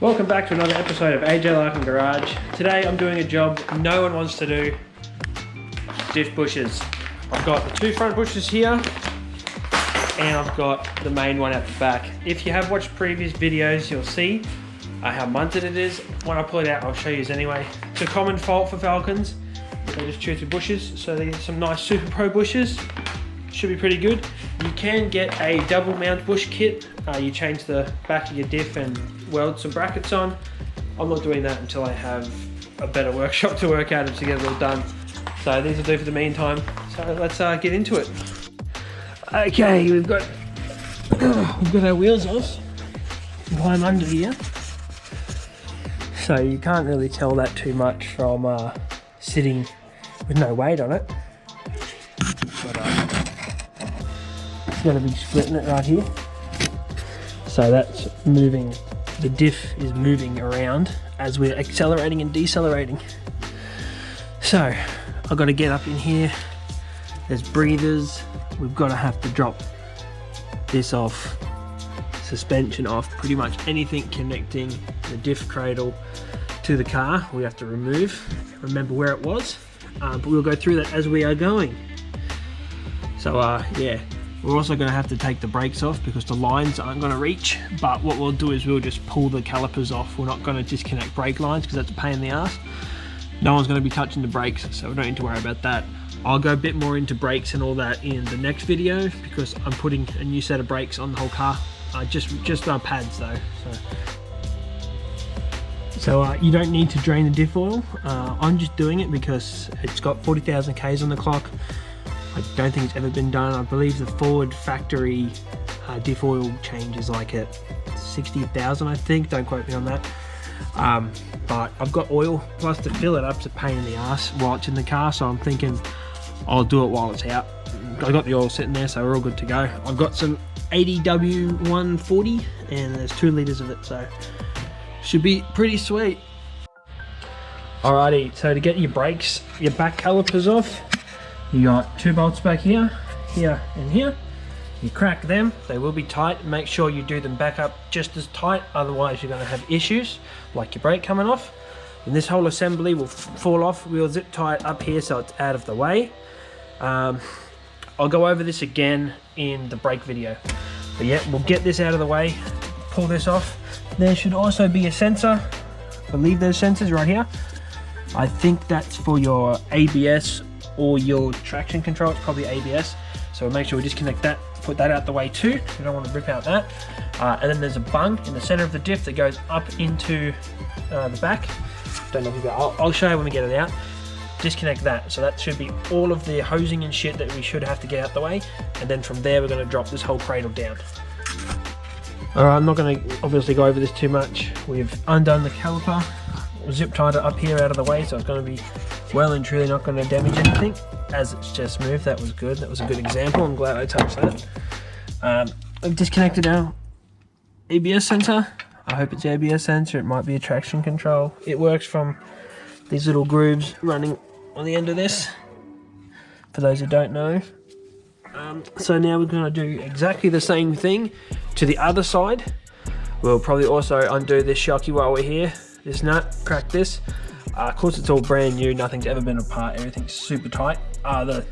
Welcome back to another episode of AJ Larkin Garage. Today I'm doing a job no one wants to do, diff bushes. I've got the two front bushes here and I've got the main one at the back. If you have watched previous videos, you'll see how munted it is. When I pull it out, I'll show you anyway. It's a common fault for Falcons. They just chew through bushes, so they get some nice Super Pro bushes. Should be pretty good. You can get a double mount bush kit. You change the back of your diff and weld some brackets on. I'm not doing that until I have a better workshop to work out and to get it all done. So these will do for the meantime. So let's get into it. Okay, we've got our wheels off. Climb under here. So you can't really tell that too much from sitting with no weight on it. But it's going to be splitting it right here. So that's moving, the diff is moving around as we're accelerating and decelerating. So I've got to get up in here. There's breathers. We've got to have to drop this off, suspension off, pretty much anything connecting the diff cradle to the car we have to remember where it was, but we'll go through that as we are going. So yeah, we're also going to have to take the brakes off because the lines aren't going to reach, but what we'll do is we'll just pull the calipers off. We're not going to disconnect brake lines because that's a pain in the ass. No one's going to be touching the brakes, so we don't need to worry about that. I'll go a bit more into brakes and all that in the next video because I'm putting a new set of brakes on the whole car. Just pads though. So you don't need to drain the diff oil. I'm just doing it because it's got 40,000 Ks on the clock. I don't think it's ever been done. I believe the Ford factory diff oil change is like at 60,000, I think. Don't quote me on that. But I've got oil, plus to fill it up, it's a pain in the ass while it's in the car. So I'm thinking I'll do it while it's out. I got the oil sitting there, so we're all good to go. I've got some 80W140 and there's 2 liters of it, so should be pretty sweet. Alrighty, so to get your brakes, your back calipers off, you got 2 bolts back here, here and here. You crack them, they will be tight. Make sure you do them back up just as tight, otherwise you're going to have issues like your brake coming off. And this whole assembly will fall off. We'll zip tie it up here so it's out of the way. I'll go over this again in the brake video. But yeah, we'll get this out of the way, pull this off. There should also be a sensor. I believe there's sensors right here. I think that's for your ABS or your traction control. It's probably ABS. So make sure we disconnect that, put that out the way too. We don't want to rip out that. And then there's a bung in the center of the diff that goes up into the back. Don't know if we've got, I'll show you when we get it out. Disconnect that. So that should be all of the hosing and shit that we should have to get out the way. And then from there, we're going to drop this whole cradle down. Alright, I'm not going to obviously go over this too much. We've undone the caliper, zip tied it up here out of the way, so it's going to be well and truly not going to damage anything as it's just moved. That was good. That was a good example. I'm glad I touched that. I've disconnected our ABS sensor. I hope it's ABS sensor. It might be a traction control. It works from these little grooves running on the end of this, for those who don't know. So now we're going to do exactly the same thing to the other side. We'll probably also undo this shocky while we're here. This nut, crack this. Of course it's all brand new, nothing's ever been apart, everything's super tight. The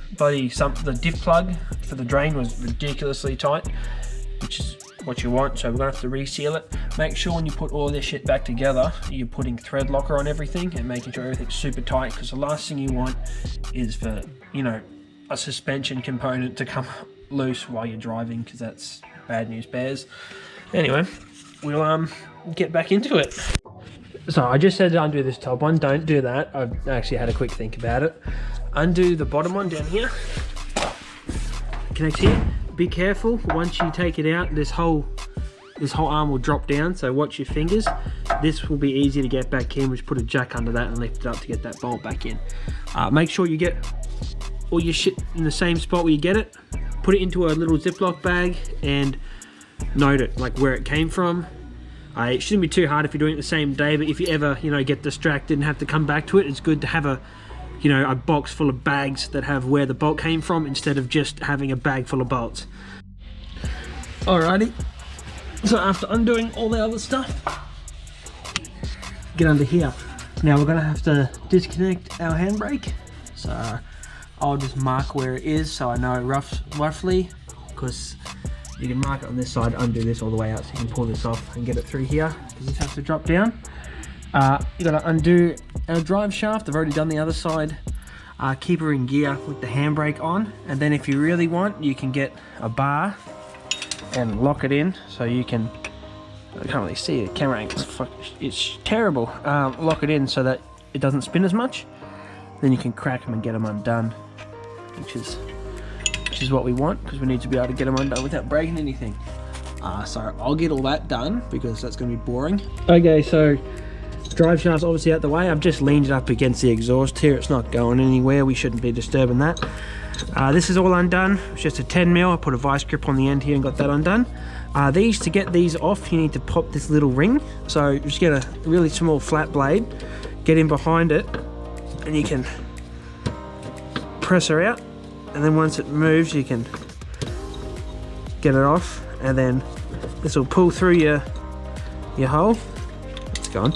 diff plug for the drain was ridiculously tight, which is what you want, so we're going to have to reseal it. Make sure when you put all this shit back together, you're putting thread locker on everything and making sure everything's super tight, because the last thing you want is for, you know, a suspension component to come loose while you're driving, because that's bad news bears. Anyway, we'll get back into it. So I just said to undo this top one, don't do that. I actually had a quick think about it. Undo the bottom one down here. Connect here. Be careful, once you take it out, this whole arm will drop down, so watch your fingers. This will be easy to get back in. We just put a jack under that and lift it up to get that bolt back in. Make sure you get all your shit in the same spot where you get it. Put it into a little Ziploc bag and note it, like where it came from. It shouldn't be too hard if you're doing it the same day, but if you ever, get distracted and have to come back to it, it's good to have a box full of bags that have where the bolt came from instead of just having a bag full of bolts. Alrighty, so after undoing all the other stuff, get under here. Now we're gonna have to disconnect our handbrake. So I'll just mark where it is so I know roughly, because you can mark it on this side, undo this all the way out so you can pull this off and get it through here, because this has to drop down. You gotta undo our drive shaft. I've already done the other side. Keep her in gear with the handbrake on, and then if you really want, you can get a bar and lock it in so you can, I can't really see it, camera angle, it's terrible. Lock it in so that it doesn't spin as much. Then you can crack them and get them undone, which is what we want, because we need to be able to get them undone without breaking anything. So I'll get all that done because that's going to be boring. Okay, so drive shaft's obviously out the way. I've just leaned it up against the exhaust here. It's not going anywhere. We shouldn't be disturbing that. This is all undone. It's just a 10mm. I put a vice grip on the end here and got that undone. To get these off, you need to pop this little ring. So just get a really small flat blade, get in behind it, and you can press her out. And then once it moves, you can get it off, and then this will pull through your hole. It's gone.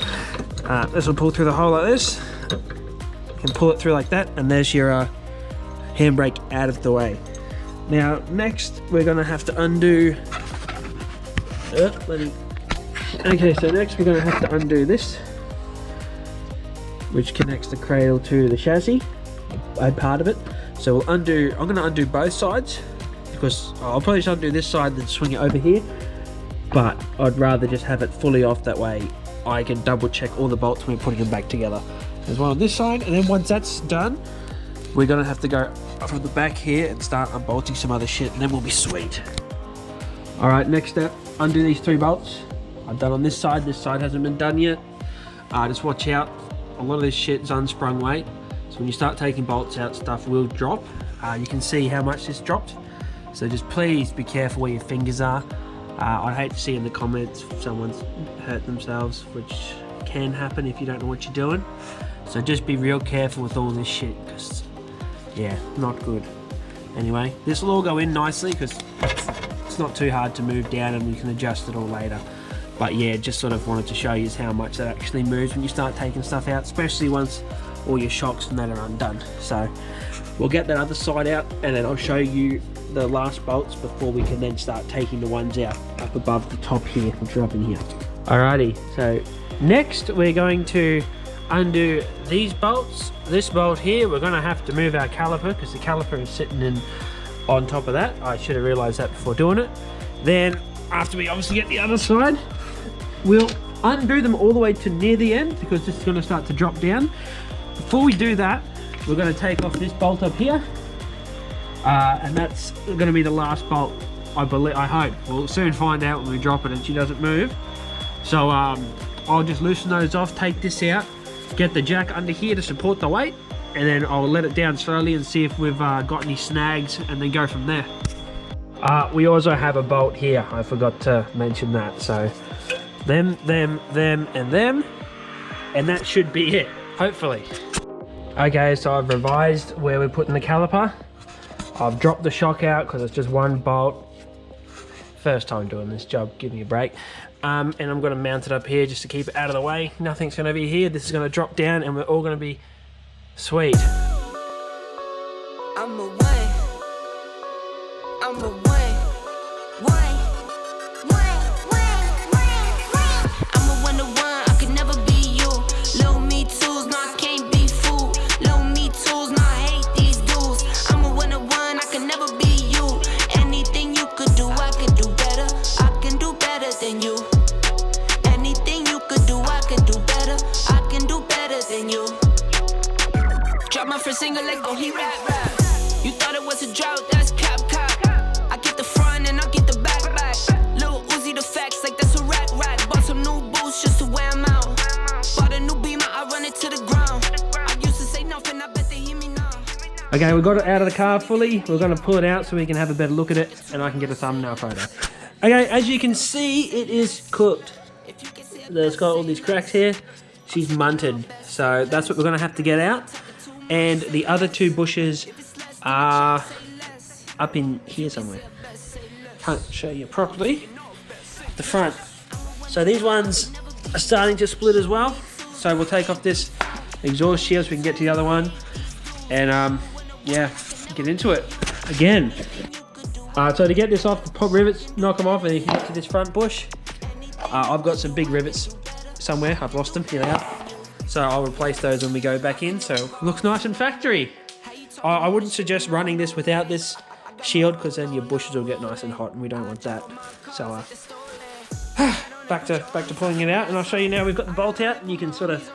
This will pull through the hole like this. You can pull it through like that, and there's your handbrake out of the way. Now next we're gonna have to undo. Okay, so next we're gonna have to undo this, which connects the cradle to the chassis, a part of it. So I'm gonna undo both sides, because I'll probably just undo this side then swing it over here, but I'd rather just have it fully off, that way I can double check all the bolts when we're putting them back together. There's one on this side, and then once that's done, we're gonna have to go from the back here and start unbolting some other shit, and then we'll be sweet. All right, next step, undo these 3 bolts. I've done on this side hasn't been done yet. Just watch out, a lot of this shit is unsprung weight. So when you start taking bolts out, stuff will drop. You can see how much this dropped. So just please be careful where your fingers are. I'd hate to see in the comments if someone's hurt themselves, which can happen if you don't know what you're doing. So just be real careful with all this shit, because yeah, not good. Anyway, this will all go in nicely because it's not too hard to move down, and we can adjust it all later. But yeah, just sort of wanted to show you how much that actually moves when you start taking stuff out, especially once all your shocks and that are undone. So we'll get that other side out, and then I'll show you the last bolts before we can then start taking the ones out up above the top here, which are up in here. Alrighty, so next we're going to undo these bolts. This bolt here, we're going to have to move our caliper, because the caliper is sitting in on top of that. I should have realized that before doing it. Then after we obviously get the other side, we'll undo them all the way to near the end, because this is going to start to drop down. Before we do that, we're going to take off this bolt up here, and that's going to be the last bolt, I hope. We'll soon find out when we drop it and she doesn't move. So I'll just loosen those off, take this out, get the jack under here to support the weight, and then I'll let it down slowly and see if we've got any snags, and then go from there. We also have a bolt here, I forgot to mention that. So them, and that should be it, hopefully. Okay, so I've revised where we're putting the caliper. I've dropped the shock out because it's just one bolt. First time doing this job, give me a break. And I'm going to mount it up here just to keep it out of the way. Nothing's going to be here. This is going to drop down, and we're all going to be sweet. I'm a one. I'm a one. I'm a one-to-one. I could never be you. Little me tools, no, I can't be fooled. Little me tools, no, I hate these dudes. I'm a one-to-one. I could never be you. Anything you could do, I could do better. I can do better than you. Anything you could do, I can do better. I can do better than you. Drop my first single, let go, he rap. You thought it was a drought, that's cap. I get the front and I get the back. Lil Uzi the facts, like that's a rack. Bought some new boots just to wear them out. Bought a new Beamer, I run it to the ground. I used to say nothing, I bet they hear me now. Okay, we got it out of the car fully. We're gonna pull it out so we can have a better look at it, and I can get a thumbnail photo. Okay, as you can see, it is cooked. There's got all these cracks here. She's munted, so that's what we're gonna have to get out. And the other 2 bushes are up in here somewhere. Can't show you properly. The front. So these ones are starting to split as well. So we'll take off this exhaust shield so we can get to the other one. And yeah, get into it again. So to get this off, pop rivets, knock them off, and you can get to this front bush. I've got some big rivets somewhere. I've lost them. Here they are. So I'll replace those when we go back in. So it looks nice and factory. I wouldn't suggest running this without this shield, because then your bushes will get nice and hot, and we don't want that. So back to pulling it out, and I'll show you now. We've got the bolt out, and you can sort of.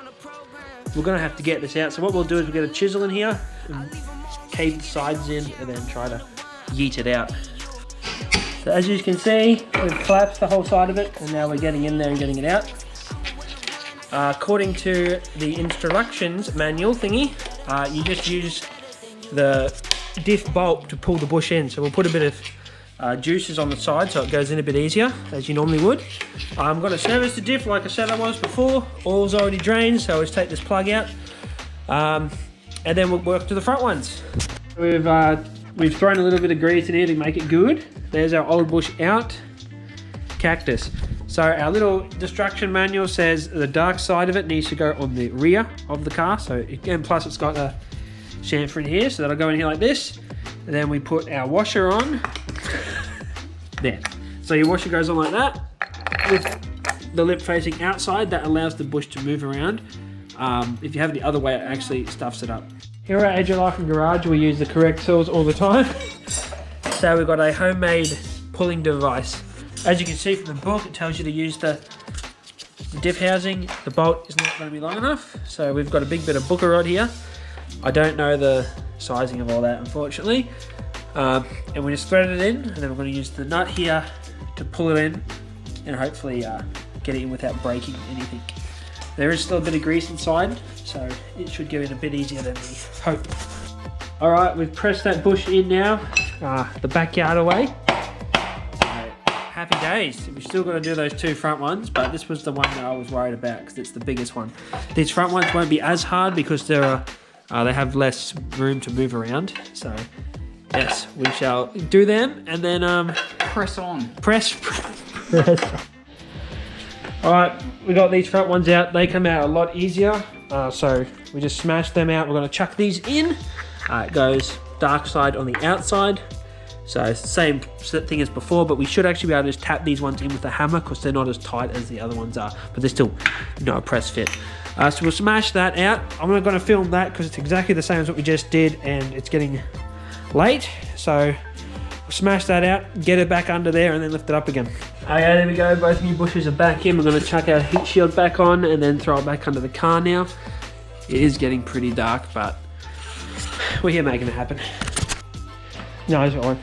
We're gonna have to get this out. So what we'll do is we'll get a chisel in here and cave the sides in, and then try to yeet it out. So as you can see, we've collapsed the whole side of it, and now we're getting in there and getting it out. According to the instructions manual thingy, you just use the diff bolt to pull the bush in. So we'll put a bit of juices on the side so it goes in a bit easier, as you normally would. I'm going to service the diff like I said I was before. Oil's already drained, so let's take this plug out. And then we'll work to the front ones. We've thrown a little bit of grease in here to make it good. There's our old bush out. Cactus. So our little destruction manual says the dark side of it needs to go on the rear of the car. So again, plus it's got a chamfer in here, so that'll go in here like this. And then we put our washer on. There. So your washer goes on like that with the lip facing outside. That allows the bush to move around. If you have it the other way, it actually stuffs it up. Here at Edge of Life and Garage, we use the correct tools all the time. So we've got a homemade pulling device. As you can see from the book, it tells you to use the diff housing. The bolt is not going to be long enough, so we've got a big bit of booker rod here. I don't know the sizing of all that, unfortunately. And we just thread it in, and then we're going to use the nut here to pull it in, and hopefully get it in without breaking anything. There is still a bit of grease inside, so it should go in a bit easier than we hope. All right, we've pressed that bush in now, the backyard away. Happy days. We've still got to do those two front ones, but this was the one that I was worried about because it's the biggest one. These front ones won't be as hard because they have less room to move around. So yes, we shall do them and then press on. Press. All right, we got these front ones out. They come out a lot easier. So we just smash them out. We're going to chuck these in. It goes dark side on the outside. So it's the same thing as before, but we should actually be able to just tap these ones in with a hammer because they're not as tight as the other ones are, but they're still not a press fit. So we'll smash that out. I'm not going to film that because it's exactly the same as what we just did and it's getting late. So we'll smash that out, get it back under there and then lift it up again. Okay, there we go. Both new bushes are back in. We're going to chuck our heat shield back on and then throw it back under the car now. It is getting pretty dark, but we're here making it happen. No, it's all right.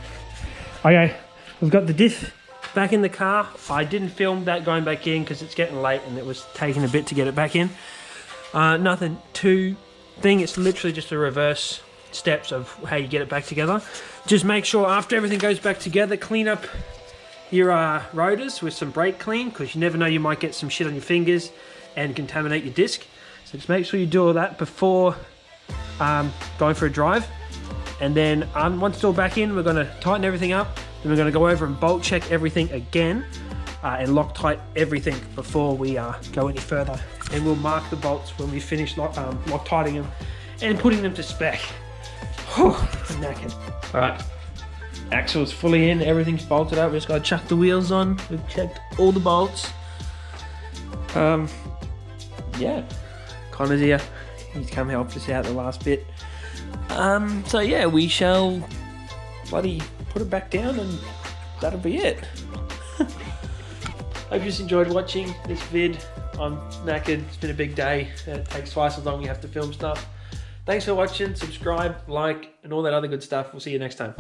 Okay, we've got the diff back in the car. I didn't film that going back in because it's getting late and it was taking a bit to get it back in. Nothing too thing, it's literally just a reverse steps of how you get it back together. Just make sure after everything goes back together, clean up your rotors with some brake clean because you never know, you might get some shit on your fingers and contaminate your disc. So just make sure you do all that before going for a drive. And then once it's all back in, we're going to tighten everything up. Then we're going to go over and bolt check everything again and Loctite everything before we go any further. And we'll mark the bolts when we finish Loctiting them and putting them to spec. Whew, I'm knackered. All right, axle's fully in, everything's bolted up. We just got to chuck the wheels on. We've checked all the bolts. Yeah, Connor's here. He's come help us out the last bit. So yeah, we shall bloody put it back down and that'll be it. Hope you just enjoyed watching this vid. I'm knackered, it's been a big day. It takes twice as long, you have to film stuff. Thanks for watching, subscribe, like, and all that other good stuff. We'll see you next time.